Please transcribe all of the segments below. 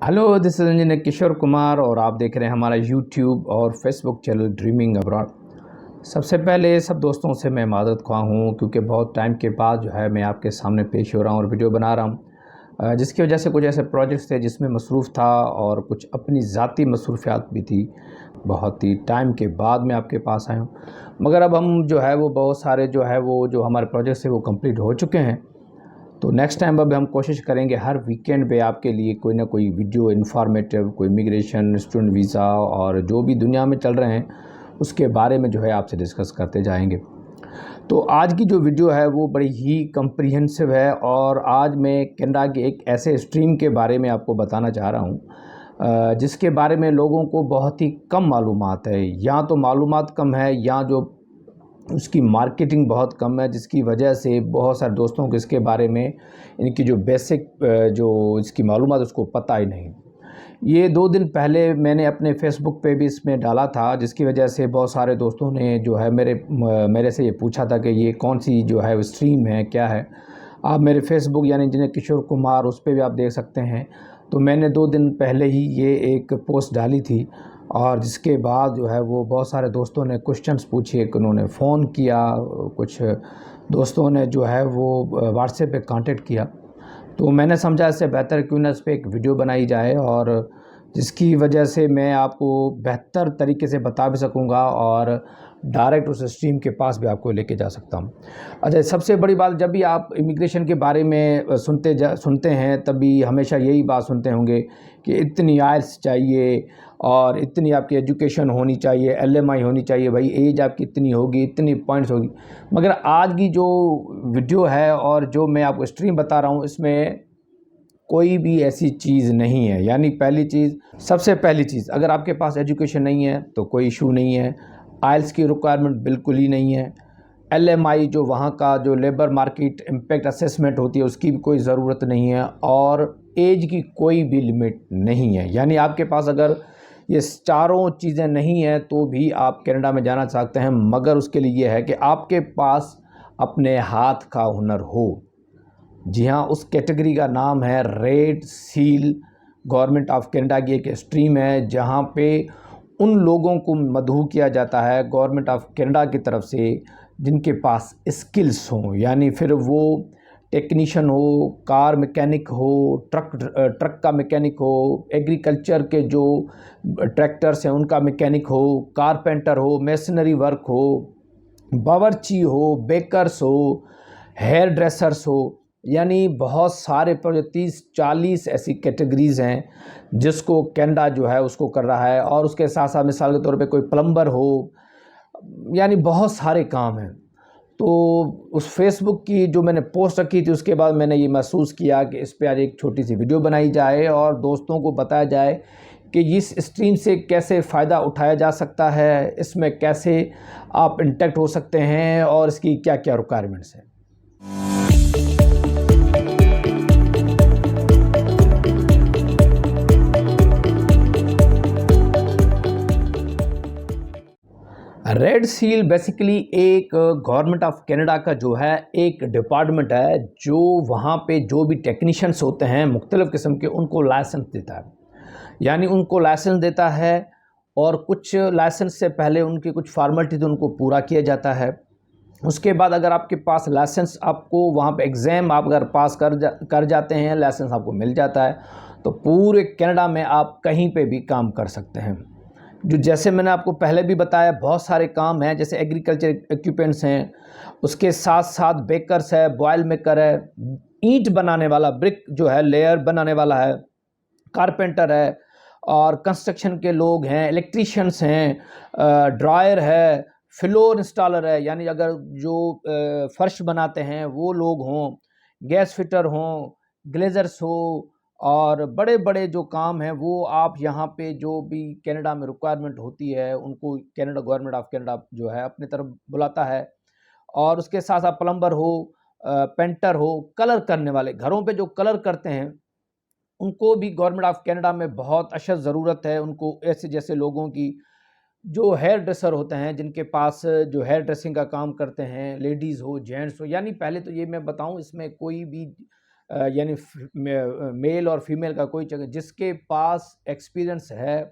Hello, this is engineer Kishore Kumar और आप देख रहे हैं हमारा यूट्यूब और फेसबुक चैनल ड्रीमिंग अब्रॉड। सबसे पहले सब दोस्तों से मैं मादरत ख्वाह हूँ क्योंकि बहुत टाइम के बाद जो है मैं आपके सामने पेश हो रहा हूँ और वीडियो बना रहा हूँ, जिसकी वजह से कुछ ऐसे प्रोजेक्ट्स थे जिसमें मसरूफ़ था और कुछ अपनी ज़ाती मसरूफियात भी थी। बहुत ही टाइम के बाद मैं आपके पास आया हूँ, मगर अब हम जो है वो बहुत सारे जो हमारे प्रोजेक्ट्स थे वो कंप्लीट हो चुके हैं। तो नेक्स्ट टाइम अब हम कोशिश करेंगे हर वीकेंड पे आपके लिए कोई ना कोई वीडियो इन्फॉर्मेटिव, कोई इमिग्रेशन, स्टूडेंट वीज़ा और जो भी दुनिया में चल रहे हैं उसके बारे में जो है आपसे डिस्कस करते जाएंगे। तो आज की जो वीडियो है वो बड़ी ही कम्प्रिहेंसिव है और आज मैं कनाडा के एक ऐसे स्ट्रीम के बारे में आपको बताना चाह रहा हूँ जिसके बारे में लोगों को बहुत ही कम मालूमात है, या तो मालूमात कम है या जो उसकी मार्केटिंग बहुत कम है, जिसकी वजह से बहुत सारे दोस्तों को इसके बारे में इनकी जो बेसिक जो इसकी मालूमात उसको पता ही नहीं। ये 2 दिन पहले मैंने अपने फेसबुक पे भी इसमें डाला था, जिसकी वजह से बहुत सारे दोस्तों ने जो है मेरे से ये पूछा था कि ये कौन सी जो है स्ट्रीम है, क्या है। आप मेरे फेसबुक यानी इंजीनियर किशोर कुमार उस पर भी आप देख सकते हैं। तो मैंने 2 दिन पहले ही ये एक पोस्ट डाली थी और जिसके बाद जो है वो बहुत सारे दोस्तों ने क्वेश्चंस पूछे, उन्होंने फ़ोन किया, कुछ दोस्तों ने जो है वो व्हाट्सएप पे कांटेक्ट किया। तो मैंने समझा इससे बेहतर क्यों ना इस पर एक वीडियो बनाई जाए और जिसकी वजह से मैं आपको बेहतर तरीके से बता भी सकूंगा और डायरेक्ट उस स्ट्रीम के पास भी आपको लेके जा सकता हूं। अच्छा, सबसे बड़ी बात, जब भी आप इमिग्रेशन के बारे में सुनते हैं तभी हमेशा यही बात सुनते होंगे कि इतनी आइल्स चाहिए और इतनी आपकी एजुकेशन होनी चाहिए, एलएमआई होनी चाहिए, भाई एज आपकी इतनी होगी, इतनी पॉइंट्स होगी। मगर आज की जो वीडियो है और जो मैं आपको स्ट्रीम बता रहा हूँ इसमें कोई भी ऐसी चीज़ नहीं है। यानी सबसे पहली चीज़, अगर आपके पास एजुकेशन नहीं है तो कोई इशू नहीं है, आइल्स की रिक्वायरमेंट बिल्कुल ही नहीं है, एलएमआई जो वहाँ का जो लेबर मार्केट इम्पैक्ट असेसमेंट होती है उसकी भी कोई ज़रूरत नहीं है और एज की कोई भी लिमिट नहीं है। यानी आपके पास अगर ये चारों चीज़ें नहीं हैं तो भी आप कनाडा में जाना चाहते हैं, मगर उसके लिए ये है कि आपके पास अपने हाथ का हुनर हो। जी हाँ, उस कैटेगरी का नाम है red seal. Government of Canada की एक स्ट्रीम है जहाँ पे उन लोगों को मदऊ किया जाता है गवर्नमेंट ऑफ कनाडा की तरफ से जिनके पास स्किल्स हों, यानी फिर वो टेक्नीशियन हो, कार मैकेनिक हो, ट्रक का मैकेनिक हो, एग्रीकल्चर के जो ट्रैक्टर्स हैं उनका मैकेनिक हो, कारपेंटर हो, मेसनरी वर्क हो, बावर्ची हो, बेकर्स हो, हेयर ड्रेसर्स हो। यानी बहुत सारे 30-40 ऐसी कैटेगरीज़ हैं जिसको कनाडा जो है उसको कर रहा है। और उसके साथ साथ मिसाल के तौर पे कोई प्लम्बर हो, यानी बहुत सारे काम हैं। तो उस फेसबुक की जो मैंने पोस्ट रखी थी उसके बाद मैंने ये महसूस किया कि इस पे आज एक छोटी सी वीडियो बनाई जाए और दोस्तों को बताया जाए कि इस स्ट्रीम से कैसे फ़ायदा उठाया जा सकता है, इसमें कैसे आप इंटैक्ट हो सकते हैं और इसकी क्या क्या रिक्वायरमेंट्स हैं। रेड सील बेसिकली एक गवर्नमेंट ऑफ कनाडा का जो है एक डिपार्टमेंट है जो वहाँ पे जो भी टेक्नीशियंस होते हैं मुख्तलिफ़ किस्म के उनको लाइसेंस देता है। यानी उनको लाइसेंस देता है और कुछ लाइसेंस से पहले उनकी कुछ फार्मेलिटी उनको पूरा किया जाता है। उसके बाद अगर आपके पास लाइसेंस, आपको वहाँ पे एग्ज़ाम आप अगर पास कर जाते हैं, लाइसेंस आपको मिल जाता है, तो पूरे कनाडा में आप कहीं पे भी काम कर सकते हैं। जो जैसे मैंने आपको पहले भी बताया बहुत सारे काम हैं, जैसे एग्रीकल्चर इक्विपमेंट्स हैं, उसके साथ साथ बेकर्स है, बॉयल मेकर है, ईंट बनाने वाला, ब्रिक जो है लेयर बनाने वाला है, कारपेंटर है और कंस्ट्रक्शन के लोग हैं, इलेक्ट्रीशियंस हैं, ड्रायर है, फ्लोर इंस्टॉलर है, यानी अगर जो फर्श बनाते हैं वो लोग हों, गैस फिटर हों, ग्लेजर्स हो और बड़े बड़े जो काम हैं वो आप यहाँ पे जो भी कनाडा में रिक्वायरमेंट होती है उनको कनाडा गवर्नमेंट ऑफ कनाडा जो है अपनी तरफ बुलाता है। और उसके साथ साथ प्लम्बर हो, पेंटर हो, कलर करने वाले, घरों पे जो कलर करते हैं उनको भी गवर्नमेंट ऑफ कनाडा में बहुत अशद ज़रूरत है। उनको ऐसे जैसे लोगों की जो हेयर ड्रेसर होते हैं जिनके पास जो हेयर ड्रेसिंग का काम करते हैं, लेडीज़ हो जेंट्स हो। यानी पहले तो ये मैं बताऊं, इसमें कोई भी यानी मेल और फीमेल का कोई चक्कर, जिसके पास एक्सपीरियंस है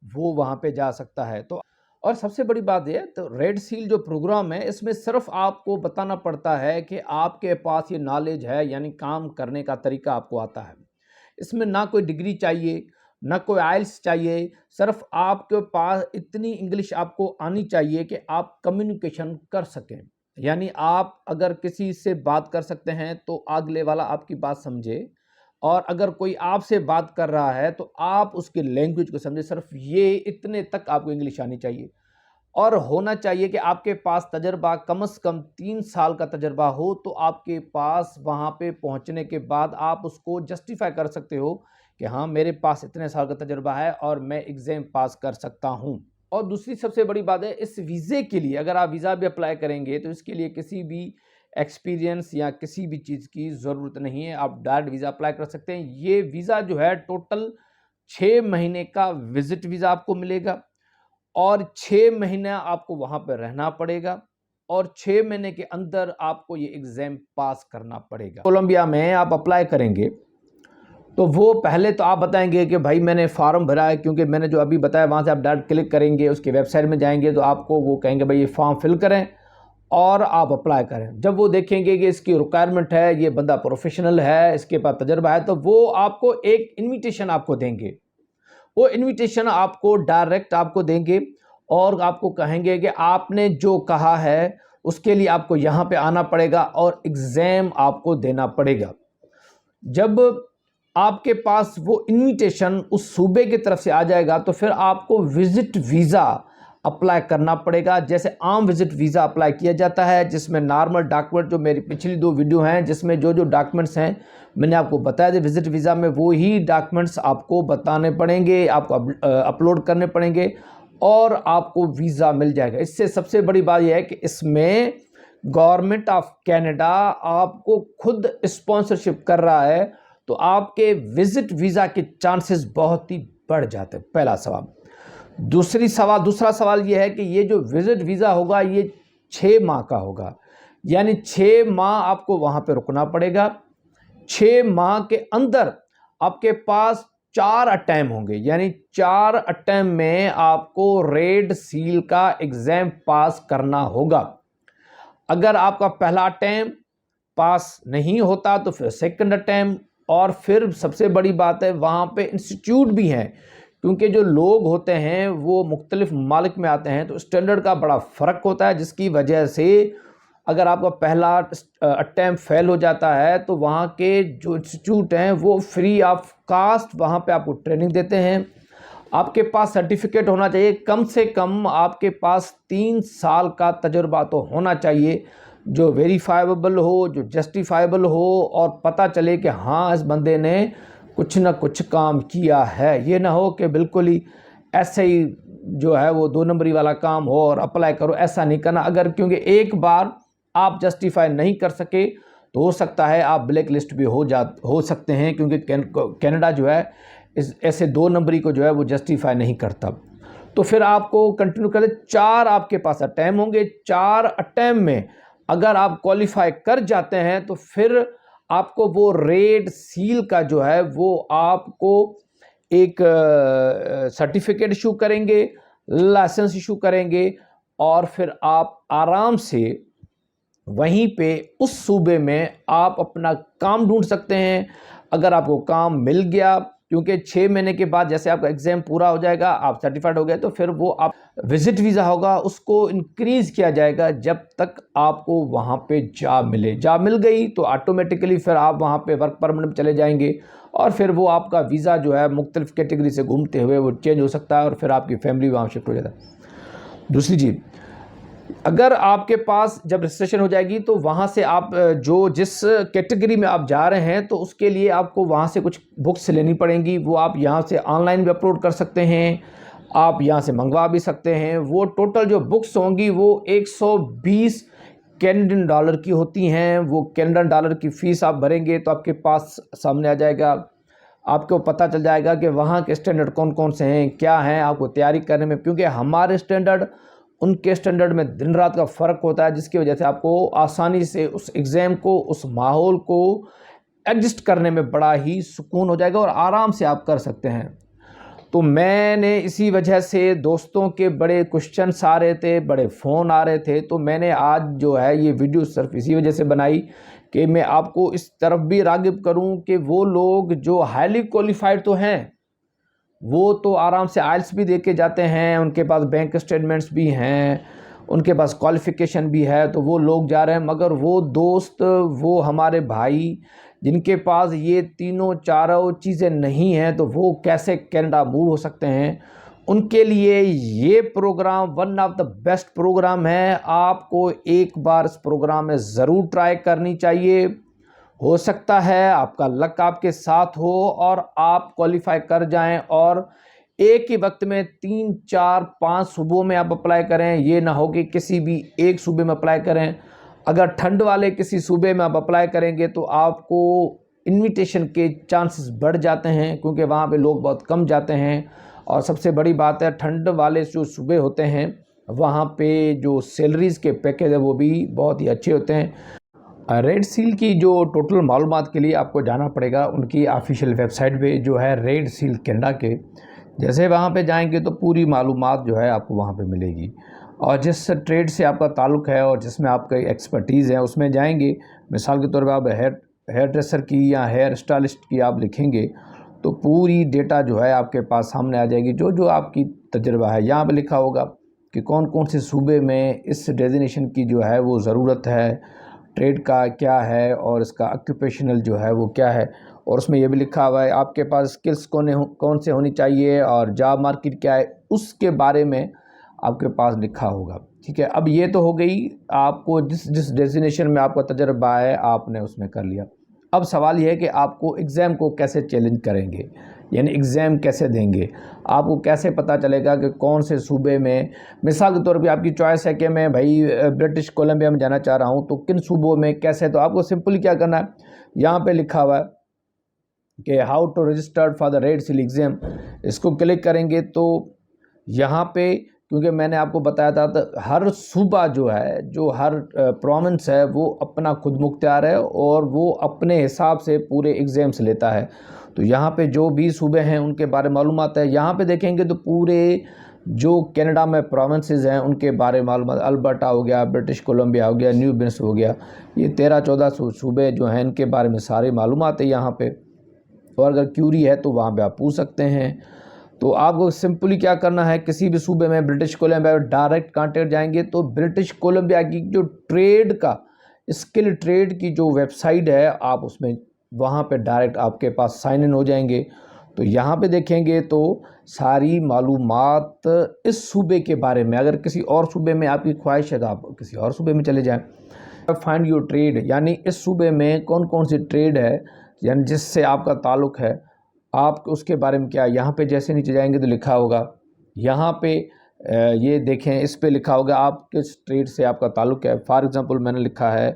वो वहाँ पे जा सकता है। तो और सबसे बड़ी बात यह, तो रेड सील जो प्रोग्राम है इसमें सिर्फ आपको बताना पड़ता है कि आपके पास ये नॉलेज है, यानी काम करने का तरीका आपको आता है। इसमें ना कोई डिग्री चाहिए, ना कोई आइल्स चाहिए, सिर्फ आपके पास इतनी इंग्लिश आपको आनी चाहिए कि आप कम्युनिकेशन कर सकें। यानी आप अगर किसी से बात कर सकते हैं तो अगले वाला आपकी बात समझे, और अगर कोई आपसे बात कर रहा है तो आप उसकी लैंग्वेज को समझे। सिर्फ ये इतने तक आपको इंग्लिश आनी चाहिए, और होना चाहिए कि आपके पास तजर्बा कम से कम 3 साल का तजर्बा हो, तो आपके पास वहाँ पे पहुँचने के बाद आप उसको जस्टिफाई कर सकते हो कि हाँ, मेरे पास इतने साल का तजर्बा है और मैं एग्ज़ाम पास कर सकता हूँ। और दूसरी सबसे बड़ी बात है, इस वीज़े के लिए अगर आप वीज़ा भी अप्लाई करेंगे तो इसके लिए किसी भी एक्सपीरियंस या किसी भी चीज़ की ज़रूरत नहीं है, आप डायरेक्ट वीज़ा अप्लाई कर सकते हैं। ये वीज़ा जो है टोटल 6 महीने का विजिट वीज़ा आपको मिलेगा, और 6 महीना आपको वहाँ पर रहना पड़ेगा, और 6 महीने के अंदर आपको ये एग्ज़ाम पास करना पड़ेगा। कोलंबिया में आप अप्लाई करेंगे तो वो पहले तो आप बताएंगे कि भाई मैंने फॉर्म भरा है, क्योंकि मैंने जो अभी बताया वहाँ से आप डायरेक्ट क्लिक करेंगे, उसकी वेबसाइट में जाएंगे तो आपको वो कहेंगे भाई ये फॉर्म फिल करें और आप अप्लाई करें। जब वो देखेंगे कि इसकी रिक्वायरमेंट है, ये बंदा प्रोफेशनल है, इसके पास तजर्बा है, तो वो आपको एक इन्विटेशन आपको देंगे। वो इन्विटेशन आपको डायरेक्ट आपको देंगे और आपको कहेंगे कि आपने जो कहा है उसके लिए आपको यहाँ पे आना पड़ेगा और एग्ज़ाम आपको देना पड़ेगा। जब आपके पास वो इन्विटेशन उस सूबे की तरफ से आ जाएगा तो फिर आपको विजिट वीज़ा अप्लाई करना पड़ेगा। जैसे आम विजिट वीज़ा अप्लाई किया जाता है, जिसमें नॉर्मल डॉक्यूमेंट, जो मेरी पिछली 2 वीडियो हैं जिसमें जो जो डॉक्यूमेंट्स हैं मैंने आपको बताया था, विजिट वीज़ा में वो ही डॉक्यूमेंट्स आपको बताने पड़ेंगे, आपको अपलोड करने पड़ेंगे और आपको वीज़ा मिल जाएगा। इससे सबसे बड़ी बात यह है कि इसमें गवर्नमेंट ऑफ कनाडा आपको खुद स्पॉन्सरशिप कर रहा है, तो आपके विजिट वीज़ा के चांसेस बहुत ही बढ़ जाते हैं। पहला सवाल। दूसरा सवाल यह है कि ये जो विजिट वीज़ा होगा ये 6 माह का होगा, यानी 6 माह आपको वहाँ पे रुकना पड़ेगा। 6 माह के अंदर आपके पास 4 अटैम्प्ट होंगे, यानी 4 अटैम्प्ट में आपको रेड सील का एग्ज़ाम पास करना होगा। अगर आपका पहला अटैम्प्ट पास नहीं होता तो फिर सेकंड अटैम्प्ट, और फिर सबसे बड़ी बात है वहाँ पे इंस्टीट्यूट भी हैं, क्योंकि जो लोग होते हैं वो मुख्तलिफ ममालिक में आते हैं तो स्टैंडर्ड का बड़ा फ़र्क होता है, जिसकी वजह से अगर आपका पहला अटैम्प्ट फेल हो जाता है तो वहाँ के जो इंस्टीट्यूट हैं वो फ्री ऑफ कास्ट वहाँ पे आपको ट्रेनिंग देते हैं। आपके पास सर्टिफिकेट होना चाहिए, कम से कम आपके पास 3 साल का तजुर्बा तो होना चाहिए, जो वेरीफाइबल हो, जो जस्टिफाइबल हो, और पता चले कि हाँ इस बंदे ने कुछ ना कुछ काम किया है। ये ना हो कि बिल्कुल ही ऐसे ही जो है वो 2 नंबरी वाला काम हो और अप्लाई करो, ऐसा नहीं करना। अगर क्योंकि एक बार आप जस्टिफाई नहीं कर सके तो हो सकता है आप ब्लैक लिस्ट भी हो सकते हैं, क्योंकि कनाडा जो है इस ऐसे 2 नंबरी को जो है वो जस्टिफाई नहीं करता। तो फिर आपको कंटिन्यू करें, 4 आपके पास अटैम्प्ट होंगे। 4 अटैम्प्ट में अगर आप क्वालिफाई कर जाते हैं तो फिर आपको वो रेड सील का जो है वो आपको एक सर्टिफिकेट इशू करेंगे, लाइसेंस इशू करेंगे, और फिर आप आराम से वहीं पे उस सूबे में आप अपना काम ढूंढ सकते हैं। अगर आपको काम मिल गया, क्योंकि 6 महीने के बाद जैसे आपका एग्ज़ाम पूरा हो जाएगा, आप सर्टिफाइड हो गए, तो फिर वो आप विजिट वीज़ा होगा उसको इंक्रीज़ किया जाएगा जब तक आपको वहाँ पे जॉब मिले। जॉब मिल गई तो ऑटोमेटिकली फिर आप वहाँ पे वर्क परमिट में चले जाएंगे, और फिर वो आपका वीज़ा जो है मुख्तलिफ कैटेगरी से घूमते हुए वो चेंज हो सकता है, और फिर आपकी फैमिली वहाँ शिफ्ट हो जाता है। दूसरी चीज़, अगर आपके पास जब रजिस्ट्रेशन हो जाएगी तो वहाँ से आप जो जिस कैटेगरी में आप जा रहे हैं तो उसके लिए आपको वहाँ से कुछ बुक्स लेनी पड़ेंगी। वो आप यहाँ से ऑनलाइन भी अपलोड कर सकते हैं, आप यहाँ से मंगवा भी सकते हैं। वो टोटल जो बुक्स होंगी वो 120 कैनेडियन डॉलर की होती हैं। वो कैनेडियन डॉलर की फ़ीस आप भरेंगे तो आपके पास सामने आ जाएगा, आपको पता चल जाएगा कि वहाँ के स्टैंडर्ड कौन कौन से हैं, क्या हैं आपको तैयारी करने में, क्योंकि हमारे स्टैंडर्ड उनके स्टैंडर्ड में दिन रात का फ़र्क होता है, जिसकी वजह से आपको आसानी से उस एग्ज़ाम को, उस माहौल को एडजस्ट करने में बड़ा ही सुकून हो जाएगा और आराम से आप कर सकते हैं। तो मैंने इसी वजह से दोस्तों के बड़े क्वेश्चंस आ रहे थे, बड़े फ़ोन आ रहे थे, तो मैंने आज जो है ये वीडियो सिर्फ इसी वजह से बनाई कि मैं आपको इस तरफ भी राग़िब करूं कि वो लोग जो हाईली क्वालिफाइड तो हैं, वो तो आराम से आइल्स भी दे के जाते हैं, उनके पास बैंक स्टेटमेंट्स भी हैं, उनके पास क्वालिफ़िकेशन भी है, तो वो लोग जा रहे हैं। मगर वो दोस्त, वो हमारे भाई जिनके पास ये तीनों चारों चीज़ें नहीं हैं, तो वो कैसे कनाडा मूव हो सकते हैं? उनके लिए ये programme one of the best programme है। आपको एक बार इस प्रोग्राम में ज़रूर ट्राई करनी चाहिए। हो सकता है आपका लक आपके साथ हो और आप क्वालिफाई कर जाएं और एक ही वक्त में 3, 4, 5 सूबों में आप अप्लाई करें। ये ना हो कि किसी भी एक सूबे में अप्लाई करें। अगर ठंड वाले किसी सूबे में आप अप्लाई करेंगे तो आपको इन्विटेशन के चांसेस बढ़ जाते हैं, क्योंकि वहाँ पे लोग बहुत कम जाते हैं। और सबसे बड़ी बात है, ठंड वाले जो सूबे होते हैं वहाँ पे जो सैलरीज़ के पैकेज है वो भी बहुत ही अच्छे होते हैं। रेड सील की जो टोटल मालूमात के लिए आपको जाना पड़ेगा उनकी ऑफिशियल वेबसाइट पे जो है रेड सील कनाडा के। जैसे वहाँ पे जाएंगे तो पूरी मालूमात जो है आपको वहाँ पे मिलेगी, और जिस ट्रेड से आपका ताल्लुक़ है और जिसमें आपका एक्सपर्टीज़ है उसमें जाएंगे। मिसाल के तौर पे आप हेयर ड्रेसर की या हेयर स्टाइलिस्ट की आप लिखेंगे तो पूरी डेटा जो है आपके पास सामने आ जाएगी, जो जो आपकी तजुर्बा है। यहाँ पे लिखा होगा कि कौन कौन से सूबे में इस डेजिग्नेशन की जो है वो ज़रूरत है, ट्रेड का क्या है और इसका ऑक्यूपेशनल जो है वो क्या है। और उसमें यह भी लिखा हुआ है आपके पास स्किल्स कौन से होनी चाहिए और जॉब मार्केट क्या है, उसके बारे में आपके पास लिखा होगा। ठीक है, अब ये तो हो गई आपको जिस डेस्टिनेशन में आपका तजर्बा है आपने उसमें कर लिया। अब सवाल यह है कि आपको एग्ज़ाम को कैसे चैलेंज करेंगे, यानी एग्ज़ाम कैसे देंगे। आपको कैसे पता चलेगा कि कौन से सूबे में, मिसाल के तौर पे आपकी चॉइस है कि मैं भाई ब्रिटिश कोलंबिया में जाना चाह रहा हूँ, तो किन सूबों में कैसे। तो आपको सिंपली क्या करना है, यहाँ पे लिखा हुआ है कि how to register for the red seal exam, इसको क्लिक करेंगे तो यहाँ पे, क्योंकि मैंने आपको बताया था तो हर सूबा जो है, जो हर प्रोविंस है वो अपना खुद मुख्तियार है और वो अपने हिसाब से पूरे एग्ज़ाम्स लेता है। तो यहाँ पे जो भी सूबे हैं उनके बारे में मालूमात है। यहाँ पे देखेंगे तो पूरे जो कनाडा में प्रोविंसेस हैं उनके बारे में मालूमात, अल्बर्टा हो गया, ब्रिटिश कोलंबिया हो गया, न्यू ब्रिंस हो गया, ये 13-14 सूबे जो हैं इनके बारे में सारी मालूमात है यहाँ पे। और अगर क्यूरी है तो वहाँ पे आप पूछ सकते हैं। तो आपको सिंपली क्या करना है, किसी भी सूबे में ब्रिटिश कोलंबिया डायरेक्ट कांटेक्ट जाएंगे तो ब्रिटिश कोलंबिया की जो ट्रेड का, स्किल ट्रेड की जो वेबसाइट है, आप उसमें वहाँ पे डायरेक्ट आपके पास साइन इन हो जाएंगे। तो यहाँ पे देखेंगे तो सारी मालूमात इस सूबे के बारे में। अगर किसी और सूबे में आपकी ख्वाहिश है तो आप किसी और सूबे में चले जाएँ। फाइंड योर ट्रेड, यानी इस सूबे में कौन कौन सी ट्रेड है, यानी जिससे आपका ताल्लुक़ है, आप उसके बारे में क्या। यहाँ पे जैसे नीचे जाएंगे तो लिखा होगा, यहाँ पे ये देखें, इस पे लिखा होगा आप किस ट्रेड से आपका ताल्लुक़ है। फॉर एग्ज़ाम्पल मैंने लिखा है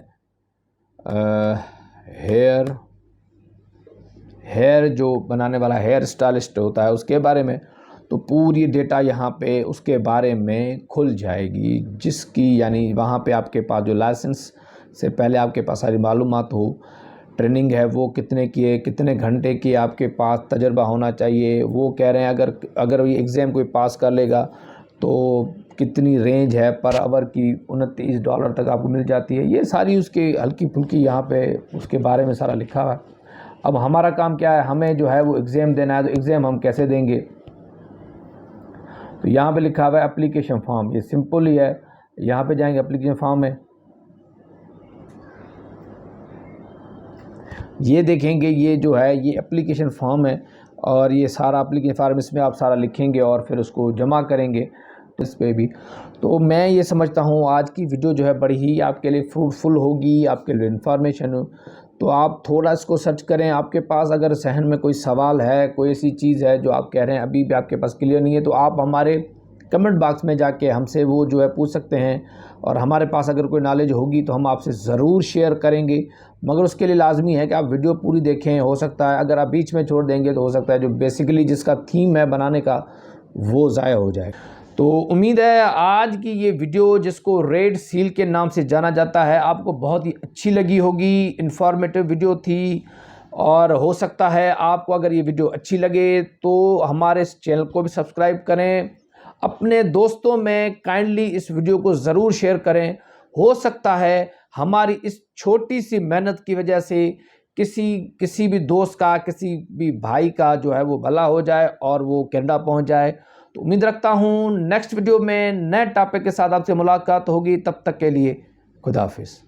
हेयर जो बनाने वाला हेयर स्टाइलिस्ट होता है उसके बारे में। तो पूरी डेटा यहाँ पे उसके बारे में खुल जाएगी, जिसकी यानी वहाँ पे आपके पास जो लाइसेंस से पहले आपके पास सारी मालूमात हो, ट्रेनिंग है वो कितने की है, कितने घंटे की आपके पास तजर्बा होना चाहिए। वो कह रहे हैं अगर ये एग्ज़ाम कोई पास कर लेगा तो कितनी रेंज है पर आवर की, $29 तक आपको मिल जाती है। ये सारी उसकी हल्की फुल्की यहाँ पे उसके बारे में सारा लिखा हुआ है। अब हमारा काम क्या है, हमें जो है वो एग्ज़ाम देना है। तो एग्ज़ाम हम कैसे देंगे, तो यहाँ पे लिखा हुआ है एप्लीकेशन फॉर्म। ये सिंपल ही है, यहाँ पे जाएंगे एप्लीकेशन फॉर्म में, ये देखेंगे ये जो है ये एप्लीकेशन फॉर्म है और ये सारा एप्लीकेशन फॉर्म इसमें आप सारा लिखेंगे और फिर उसको जमा करेंगे इस पे भी। तो मैं ये समझता हूँ आज की वीडियो जो है बड़ी ही आपके लिए फ्रूटफुल होगी, आपके लिए इन्फॉर्मेशन। तो आप थोड़ा इसको सर्च करें। आपके पास अगर सहन में कोई सवाल है, कोई ऐसी चीज़ है जो आप कह रहे हैं अभी भी आपके पास क्लियर नहीं है, तो आप हमारे कमेंट बॉक्स में जाके हमसे वो जो है पूछ सकते हैं। और हमारे पास अगर कोई नॉलेज होगी तो हम आपसे ज़रूर शेयर करेंगे, मगर उसके लिए लाजमी है कि आप वीडियो पूरी देखें। हो सकता है अगर आप बीच में छोड़ देंगे तो हो सकता है जो बेसिकली जिसका थीम है बनाने का वो ज़ाया हो जाए। तो उम्मीद है आज की ये वीडियो, जिसको रेड सील के नाम से जाना जाता है, आपको बहुत ही अच्छी लगी होगी। इन्फॉर्मेटिव वीडियो थी। और हो सकता है आपको अगर ये वीडियो अच्छी लगे तो हमारे इस चैनल को भी सब्सक्राइब करें, अपने दोस्तों में काइंडली इस वीडियो को ज़रूर शेयर करें। हो सकता है हमारी इस छोटी सी मेहनत की वजह से किसी भी दोस्त का, किसी भी भाई का जो है वो भला हो जाए और वो कनाडा पहुंच जाए। तो उम्मीद रखता हूं नेक्स्ट वीडियो में नए टॉपिक के साथ आपसे मुलाकात होगी। तब तक के लिए खुदा हाफिज़।